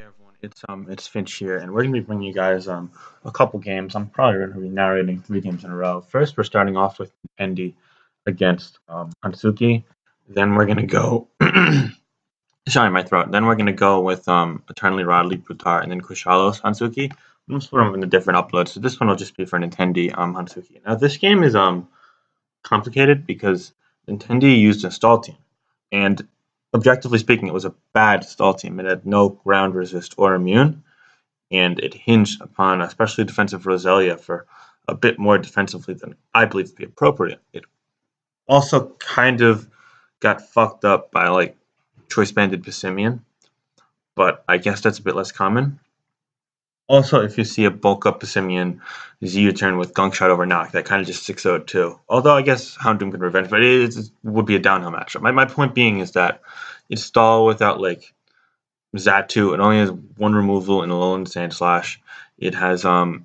everyone, it's Finch here, and we're gonna be bringing you guys a couple games. I'm probably gonna be narrating 3 games in a row. First, we're starting off with Nintendi against HANTSUKI. Then we're gonna go sorry, my throat. Then we're gonna go with Eternally Rodley Putar and then Kushalos HANTSUKI. I'm gonna split them into different uploads. So this one will just be for Nintendi HANTSUKI. Now this game is complicated because Nintendi used a stall team, and objectively speaking, it was a bad stall team. It had no ground resist or immune, and it hinged upon especially defensive Roselia for a bit more defensively than I believe to be appropriate. It also kind of got fucked up by like choice banded Pessimian, but I guess that's a bit less common. Also, if you see a bulk up Pessimian Z-turn with Gunk Shot over Knock, that kind of just 6-0 too. Although I guess Houndoom could revenge, but it would be a downhill matchup. My point being is that it's stall without like Zatu. It only has one removal in Alolan Sandslash. It has no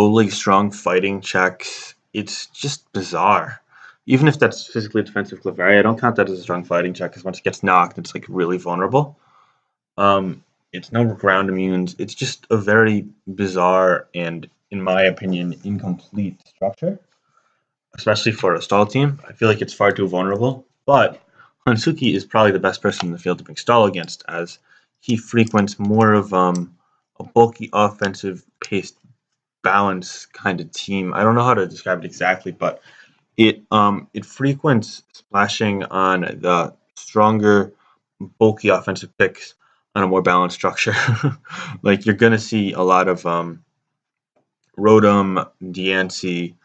like strong fighting checks. It's just bizarre. Even if that's physically defensive Clefairy, I don't count that as a strong fighting check because once it gets knocked, it's like really vulnerable. It's no ground immunes. It's just a very bizarre and, in my opinion, incomplete structure, especially for a stall team. I feel like it's far too vulnerable. But HANTSUKI is probably the best person in the field to bring stall against, as he frequents more of a bulky offensive paced balance kind of team. I don't know how to describe it exactly, but it frequents splashing on the stronger, bulky offensive picks on a more balanced structure. Like you're gonna see a lot of Rotom, Diancie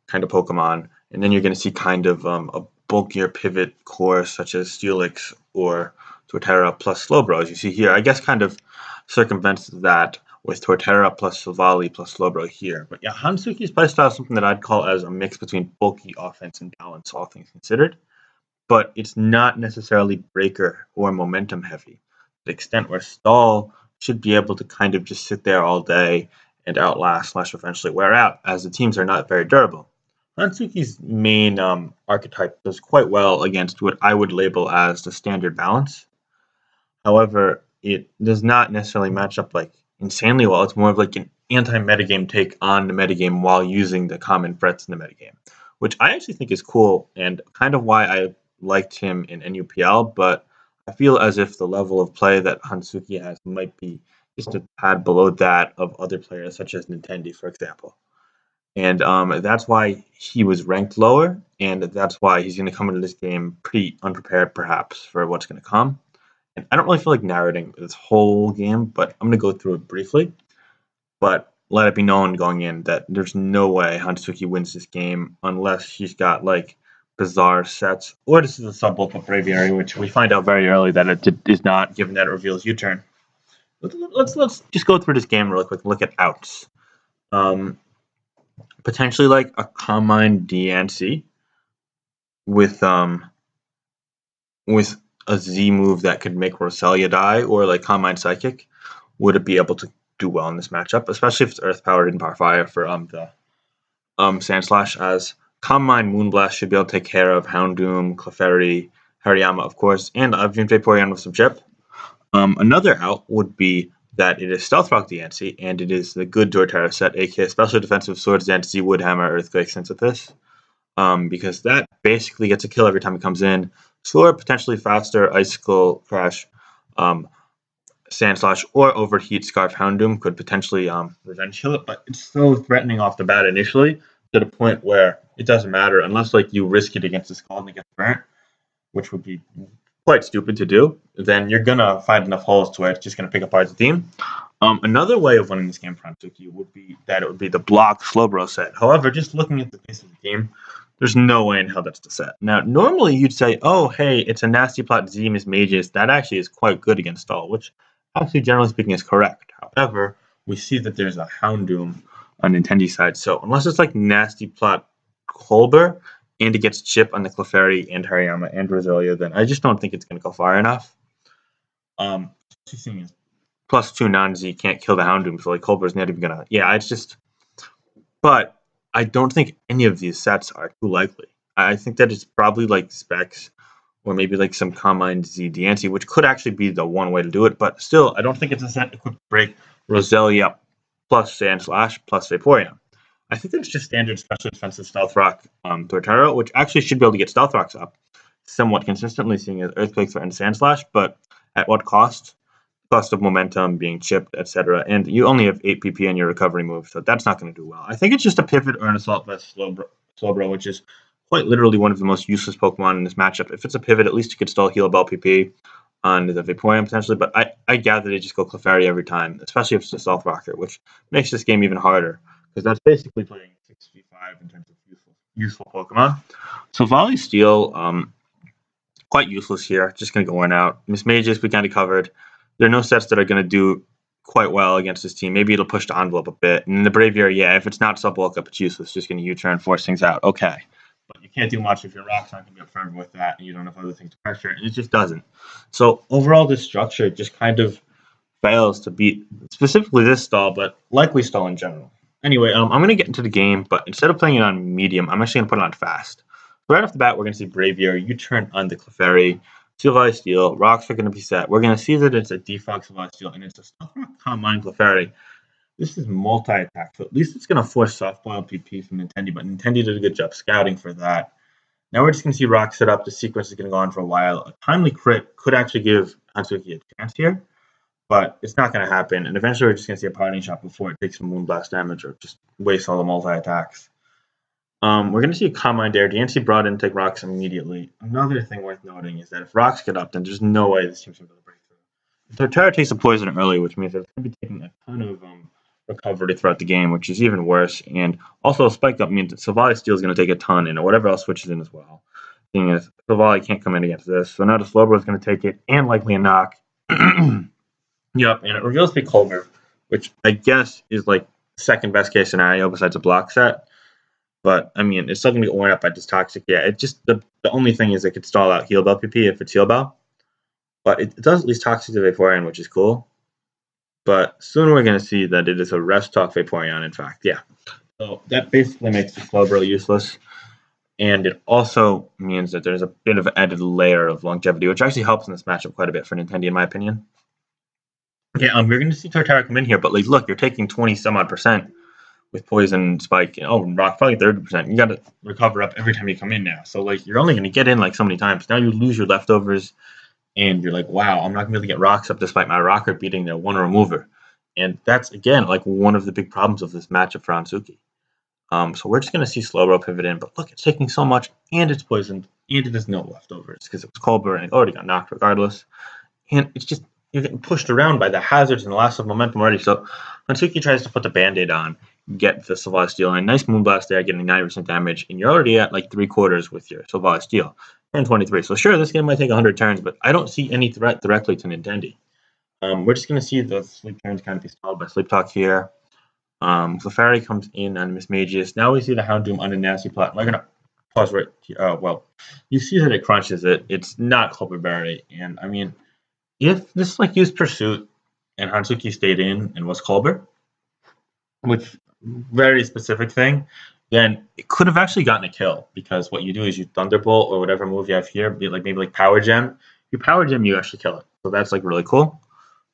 kind of Pokemon, and then you're gonna see kind of a bulkier pivot core such as Steelix or Torterra plus Slowbro, as you see here. I guess kind of circumvents that with Torterra plus Silvally plus Slowbro here. But yeah, HANTSUKI's playstyle is something that I'd call as a mix between bulky offense and balance, all things considered. But it's not necessarily breaker or momentum heavy to the extent where stall should be able to kind of just sit there all day and outlast slash eventually wear out, as the teams are not very durable. HANTSUKI's main archetype does quite well against what I would label as the standard balance. However, it does not necessarily match up like insanely well. It's more of like an anti-metagame take on the metagame while using the common threats in the metagame, which I actually think is cool and kind of why I liked him in NUPL, but I feel as if the level of play that HANTSUKI has might be just a tad below that of other players, such as Nintendi, for example. And that's why he was ranked lower, and that's why he's going to come into this game pretty unprepared, perhaps, for what's going to come. And I don't really feel like narrating this whole game, but I'm going to go through it briefly. But let it be known going in that there's no way HANTSUKI wins this game unless he's got like bizarre sets, or this is a sub-bulk of Braviary, which we find out very early that it is not, given that it reveals U-turn. Let's just go through this game really quick and look at outs. Potentially like a Combine Diancie with a Z move that could make Roselia die, or like Combine Psychic. Would it be able to do well in this matchup, especially if it's Earth Powered and Power Fire for the Sandslash, as Combine Moonblast should be able to take care of Houndoom, Clefairy, Hariyama, of course, and I've Vaporeon with some chip. Another out would be that it is Stealth Rock Diancie, and it is the good Torterra set, aka Special Defensive Swords Diancie, Woodhammer, Earthquake, Synthesis, because that basically gets a kill every time it comes in. Sure, potentially faster Icicle, Crash, Sandslash, or Overheat Scarf Houndoom could potentially revenge kill it, but it's so threatening off the bat initially to the point where it doesn't matter unless like you risk it against the Scald and it gets burnt, which would be quite stupid to do. Then you're gonna find enough holes to where it's just gonna pick apart the team. Another way of winning this game for HANTSUKI would be that it would be the block Slowbro set. However, just looking at the pace of the game, there's no way in hell that's the set. Now, normally you'd say, oh, hey, it's a nasty plot Z Miss Mages. That actually is quite good against stall, which actually, generally speaking, is correct. However, we see that there's a Houndoom on Nintendi side. So unless it's like nasty plot Colbur and it gets chip on the Clefairy and Hariyama and Roselia, then I just don't think it's going to go far enough. Especially seeing as +2 non-Z can't kill the Houndoom, so like Colbur's not even gonna. Yeah, it's just. But I don't think any of these sets are too likely. I think that it's probably like Specs or maybe like some Combine Z Diancie, which could actually be the one way to do it. But still, I don't think it's a set equipped to break Roselia plus Sandslash plus Vaporeon. I think that's just standard special defensive Stealth Rock Torterra, which actually should be able to get Stealth Rocks up somewhat consistently, seeing as Earthquake threatens Sandslash, but at what cost? Cost of momentum, being chipped, etc. And you only have 8 PP in your recovery move, so that's not going to do well. I think it's just a pivot or an Assault Vest Slowbro, which is quite literally one of the most useless Pokemon in this matchup. If it's a pivot, at least you could still heal Bell PP on the Vaporeon potentially, but I gather they just go Clefairy every time, especially if it's a Stealth Rocket, which makes this game even harder, because that's basically playing 6v5 in terms of useful Pokemon. So Volley Steel, quite useless here. Just going to go in out. Miss Mages, we kind of covered. There are no sets that are going to do quite well against this team. Maybe it'll push the envelope a bit. And the Braviary, yeah, if it's not sub-bulk up, it's useless. It's just going to U-turn, force things out. Okay. But you can't do much if your Rock's not going to be up forever with that, and you don't have other things to pressure. And it just doesn't. So overall, this structure just kind of fails to beat specifically this stall, but likely stall in general. Anyway, I'm going to get into the game, but instead of playing it on medium, I'm actually going to put it on fast. Right off the bat, we're going to see Braviary, U-turn on the Clefairy, Silvally Steel, Rocks are going to be set. We're going to see that it's a default Silvally Steel, and it's a Stealth Rock Combine Clefairy. This is multi-attack, so at least it's going to force Softball PP from Nintendi, but Nintendi did a good job scouting for that. Now we're just going to see Rock set up. The sequence is going to go on for a while. A timely crit could actually give HANTSUKI a chance here, but it's not going to happen, and eventually we're just going to see a Parting Shot before it takes some Moonblast damage or just waste all the multi-attacks. We're going to see a Combine Dare. Diancie brought in to take Rocks immediately. Another thing worth noting is that if Rocks get up, then there's no way this team's going to break through. Torterra takes a poison early, which means it's going to be taking a ton of recovery throughout the game, which is even worse. And also, a Spike Up means that Silvally Steel is going to take a ton, and whatever else switches in as well. The thing is, Silvally can't come in against this. So now the Slowbro is going to take it, and likely a knock. Yep, and it reveals to be Colbert, which I guess is like second best case scenario besides a block set. But, I mean, it's still going to be worn up by this Toxic. Yeah, it just, the only thing is it could stall out Heal Bell PP if it's Heal Bell. But it does at least Toxic to Vaporeon, which is cool. But soon we're going to see that it is a Rest Talk Vaporeon, in fact. Yeah. So that basically makes the Slowbro useless. And it also means that there's a bit of an added layer of longevity, which actually helps in this matchup quite a bit for Nintendi, in my opinion. Okay, we're going to see Torterra come in here, but like, look, you're taking 20-some-odd% with Poison, Spike, and Rock, probably 30%. You got to recover up every time you come in now. So, like, you're only going to get in, like, so many times. Now you lose your leftovers, and you're like, wow, I'm not going to be able to get Rocks up despite my Rocker beating their one remover. And that's, again, like, one of the big problems of this matchup for HANTSUKI. So we're just going to see Slowbro pivot in. But look, it's taking so much, and it's poisoned, and it has no leftovers because it was Colbert, and it already got knocked regardless. And it's just, you're getting pushed around by the hazards and the loss of momentum already. So HANTSUKI tries to put the Band-Aid on, get the Silvally Steel, and nice Moonblast there, getting 90% damage, and you're already at like 3/4 with your Silvally Steel, and 23. So sure, this game might take 100 turns, but I don't see any threat directly to Nintendi. We're just going to see the sleep turns kind of be stalled by Sleep Talk here. Clefairy comes in on Miss Mages. Now we see the Houndoom on a nasty plot. We're going to pause right here. Well, you see that it crunches it. It's not Colberberry, and I mean, if this like used Pursuit and HANTSUKI stayed in and was Colbert, which very specific thing, then it could have actually gotten a kill, because what you do is you Thunderbolt or whatever move you have here, be like maybe like Power Gem. You Power Gem, you actually kill it. So that's like really cool.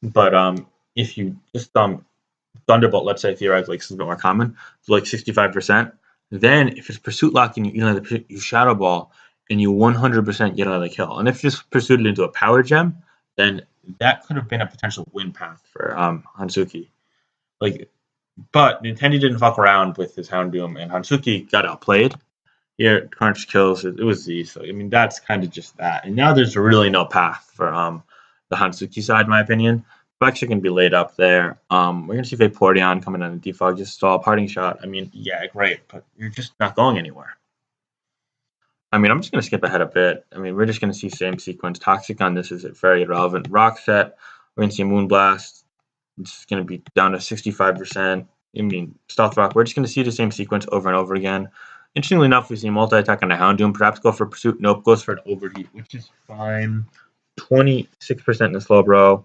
But if you just Thunderbolt, let's say theoretically, because it's a bit more common, so like 65%, then if it's Pursuit Lock and you Shadow Ball and you 100% get another kill, and if you just pursued it into a Power Gem, then that could have been a potential win path for HANTSUKI. Like, but Nintendi didn't fuck around with his Houndoom, and HANTSUKI got outplayed. Here, Crunch kills. It was Z, so I mean that's kind of just that. And now there's really no path for the HANTSUKI side, in my opinion. Specs are going to be laid up there. We're going to see Vaporeon coming on the defog, just stall, Parting Shot. I mean, yeah, great, but you're just not going anywhere. I mean, I'm just going to skip ahead a bit. I mean, we're just going to see same sequence. Toxic on this is very irrelevant. Rock set, we're going to see Moonblast. It's going to be down to 65%. I mean, Stealth Rock, we're just going to see the same sequence over and over again. Interestingly enough, we see multi-attack on the Houndoom. Perhaps go for Pursuit. Nope, goes for an Overheat, which is fine. 26% in the Slowbro.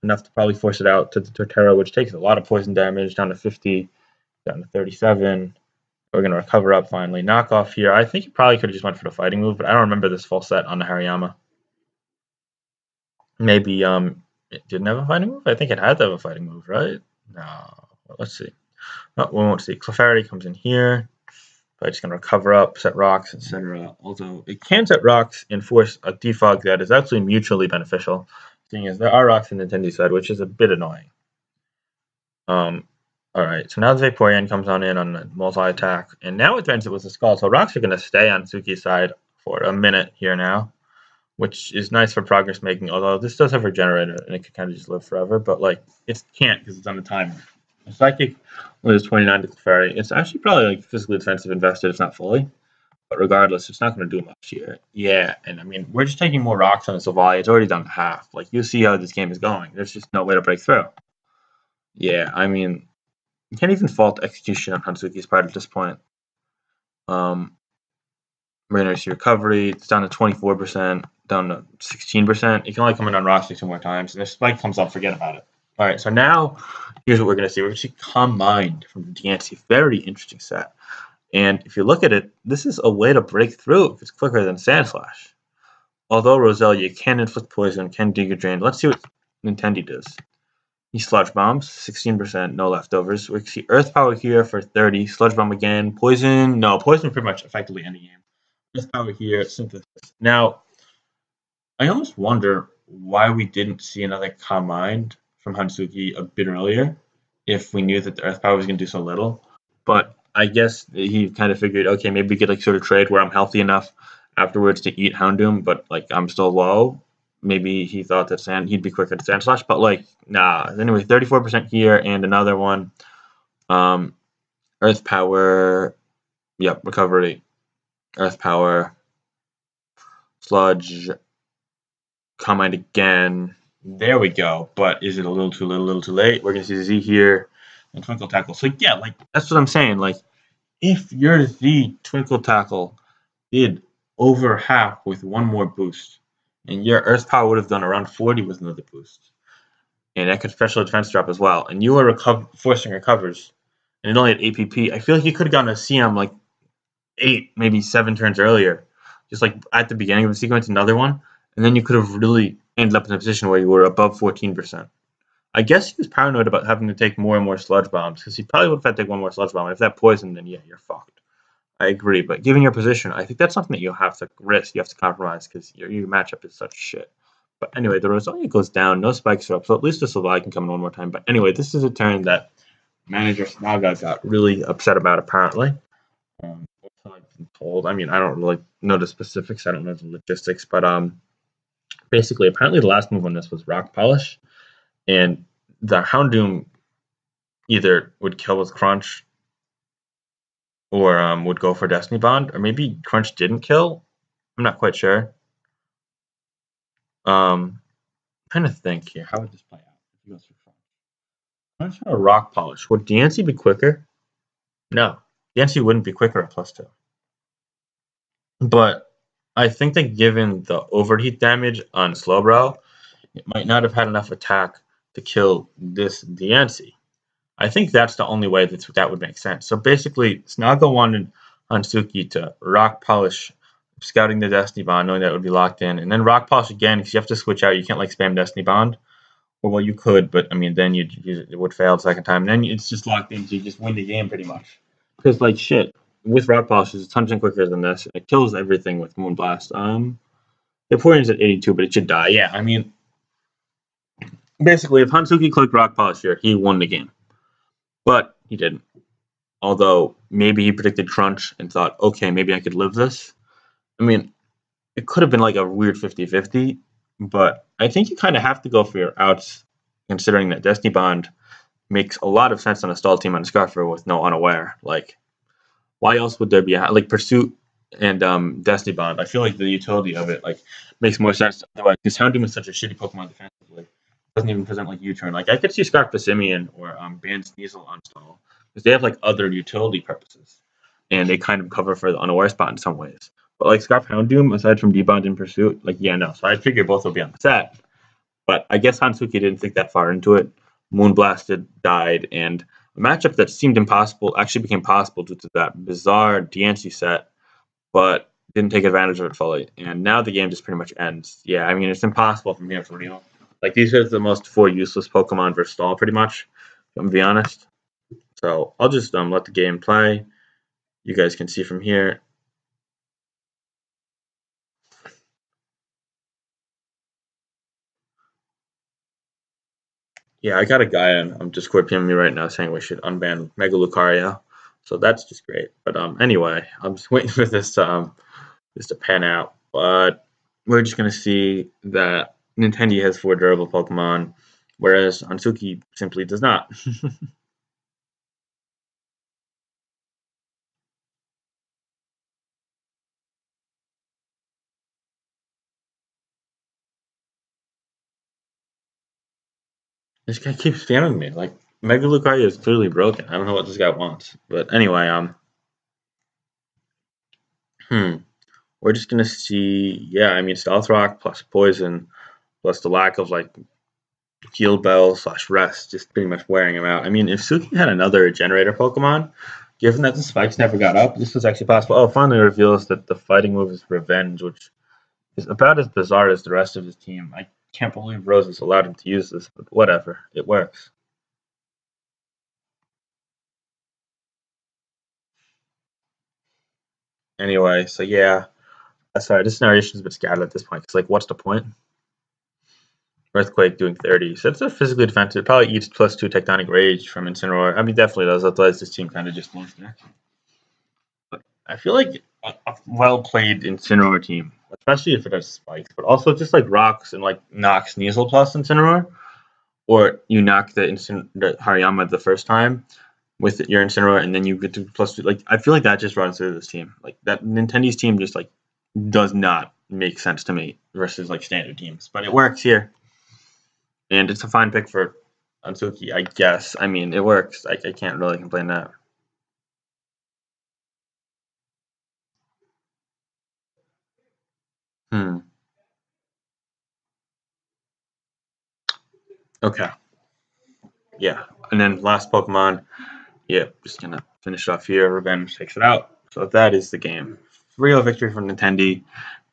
Enough to probably force it out to the Torterra, which takes a lot of poison damage, down to 50, down to 37. We're going to recover up finally. Knockoff here. I think he probably could have just went for the fighting move, but I don't remember this full set on the Hariyama. Maybe it didn't have a fighting move? I think it had to have a fighting move, right? No. Well, let's see. Oh, we won't see. Clefairy comes in here. But it's going to recover up, set rocks, etc. Although it can set rocks and force a defog that is actually mutually beneficial, seeing as there are rocks in the Nintendi side, which is a bit annoying. Alright, so now the Vaporeon comes on in on the multi-attack, and now it threatens it with a Skull, so rocks are going to stay on Suki's side for a minute here now, which is nice for progress making, although this does have a Regenerator, and it can kind of just live forever, but like, it can't because it's on the timer. Psychic loses 29 to Clefairy. It's actually probably like physically defensive invested, if not fully. But regardless, it's not going to do much here. Yeah, and I mean, we're just taking more rocks on the Sylvia. It's already done half. Like, you'll see how this game is going. There's just no way to break through. Yeah, I mean, you can't even fault execution on Hantsuki's part at this point. We're going to see recovery. It's down to 24%, down to 16%. It can only come in on rocks 2 more times. And if Spike comes up, forget about it. All right, so now here's what we're going to see. We're going to see Calm Mind from the DNC. Very interesting set. And if you look at it, this is a way to break through if it's quicker than Sand Slash. Although Roselia can inflict poison, can Digger Drain. Let's see what Nintendi does. He Sludge Bombs, 16%, no leftovers. We can see Earth Power here for 30. Sludge Bomb again. Poison, no, poison pretty much effectively end the game. Earth Power here, Synthesis. Now, I almost wonder why we didn't see another Calm Mind from Hantsuki a bit earlier if we knew that the Earth Power was going to do so little. But I guess he kind of figured, okay, maybe we could like sort of trade where I'm healthy enough afterwards to eat Houndoom, but like I'm still low. Maybe he thought that he'd be quicker to Sand Slash, but like nah. Anyway, 34% here and another one. Earth Power, yep, recovery. Earth Power, Sludge, Calm Mind again. There we go. But is it a little too little, a little too late? We're gonna see Z here and Twinkle Tackle. So yeah, like that's what I'm saying. Like if your Z Twinkle Tackle did over half with one more boost, and your Earth Power would have done around 40 with another boost, and that could special defense drop as well, and you were forcing recovers, and it only had APP, I feel like you could have gotten a CM like 8, maybe 7 turns earlier, just like at the beginning of the sequence, another one, and then you could have really ended up in a position where you were above 14%. I guess he was paranoid about having to take more and more Sludge Bombs, because he probably would have had to take one more Sludge Bomb, and if that poisoned, then yeah, you're fucked. I agree, but given your position, I think that's something that you have to risk, you have to compromise, because your matchup is such shit. But anyway, the Roselia goes down, no spikes are up, so at least the Sylvia can come in one more time. But anyway, this is a turn that manager Smogon got really upset about, apparently. I've been told. I mean, I don't really know the specifics, I don't know the logistics, but basically, apparently the last move on this was Rock Polish, and the Houndoom either would kill with Crunch or would go for Destiny Bond, or maybe Crunch didn't kill. I'm not quite sure. Trying to think here. How would this play out if he goes for Crunch? Crunch or Rock Polish? Would DNC be quicker? No. DNC wouldn't be quicker at +2. But I think that given the overheat damage on Slowbro, it might not have had enough attack to kill this DNC. I think that's the only way that would make sense. So basically, Snago wanted Hantsuki to Rock Polish, scouting the Destiny Bond, knowing that it would be locked in, and then Rock Polish again, because you have to switch out. You can't like spam Destiny Bond. Or well, you could, but I mean, then it would fail the second time. And then it's just locked in, so you just win the game pretty much. Because like shit, with Rock Polish, it's 10% quicker than this. It kills everything with Moonblast. The Vaporeon's at 82, but it should die. Yeah, I mean, basically, if Hantsuki clicked Rock Polish here, he won the game. But he didn't. Although maybe he predicted Crunch and thought, okay, maybe I could live this. I mean, it could have been like a weird 50-50, but I think you kind of have to go for your outs, considering that Destiny Bond makes a lot of sense on a stall team on Scarfer with no Unaware. Like, why else would there be like Pursuit and Destiny Bond? I feel like the utility of it like makes more sense otherwise, because Houndoom is such a shitty Pokemon defensively. It doesn't even present like U-turn. Like I could see Scarf Simeon or Ban Sneasel on stall, because they have like other utility purposes, and they kind of cover for the Unaware spot in some ways. But like Scarf Houndoom, aside from D-Bond and Pursuit, like yeah, no. So I figure both will be on the set. But I guess Hantsuki didn't think that far into it. Moonblasted died, and a matchup that seemed impossible actually became possible due to that bizarre DNC set, but didn't take advantage of it fully. And now the game just pretty much ends. Yeah, I mean, it's impossible from here for real. Like these are the most four useless Pokemon versus all, pretty much. If I'm gonna be honest. So I'll just let the game play. You guys can see from here. Yeah, I got a guy on Discord PMing me right now saying we should unban Mega Lucario. So that's just great. But anyway, I'm just waiting for this to pan out. But we're just gonna see that Nintendi has four durable Pokemon, whereas HANTSUKI simply does not. This guy keeps spamming me. Like Mega Lucario is clearly broken. I don't know what this guy wants. But anyway, hmm. We're just gonna see. Yeah, I mean Stealth Rock plus Poison plus the lack of like Heal Bell slash Rest, just pretty much wearing him out. I mean, if Suki had another generator Pokemon, given that the spikes never got up, this was actually possible. Oh, finally reveals that the fighting move is Revenge, which is about as bizarre as the rest of his team. I can't believe Roses allowed him to use this, but whatever, it works. Anyway, so yeah, sorry, this narration is a bit scattered at this point. Because like, what's the point? Earthquake doing 30. So it's a physically defensive. It probably eats +2 Tectonic Rage from Incineroar. I mean, definitely does. Otherwise, this team kind of just loses there. But I feel like a well played Incineroar team, especially if it has spikes, but also just like rocks and like knocks Sneasel plus Incineroar, or you knock the Hariyama the first time with your Incineroar, and then you get to +2. Like I feel like that just runs through this team. Like that Nintendo's team just like does not make sense to me versus like standard teams, but it works here, and it's a fine pick for HANTSUKI, I guess. I mean, it works. I can't really complain that. Hmm. Okay. Yeah. And then last Pokemon. Yeah, just gonna finish it off here. Revenge takes it out. So that is the game. 3-0 victory for Nintendi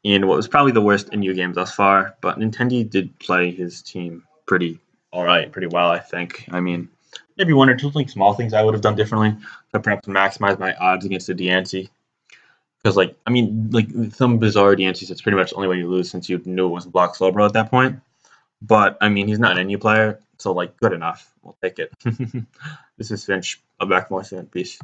in what was probably the worst NU game thus far. But Nintendi did play his team pretty all right, pretty well, I think. I mean, maybe one or two like small things I would have done differently to perhaps maximize my odds against the Diancie. Because like I mean, like some bizarre Diancies, it's pretty much the only way you lose since you knew it wasn't block Slowbro at that point. But I mean, he's not an NU player, so like good enough. We'll take it. This is Finch. I'll back more soon. Peace.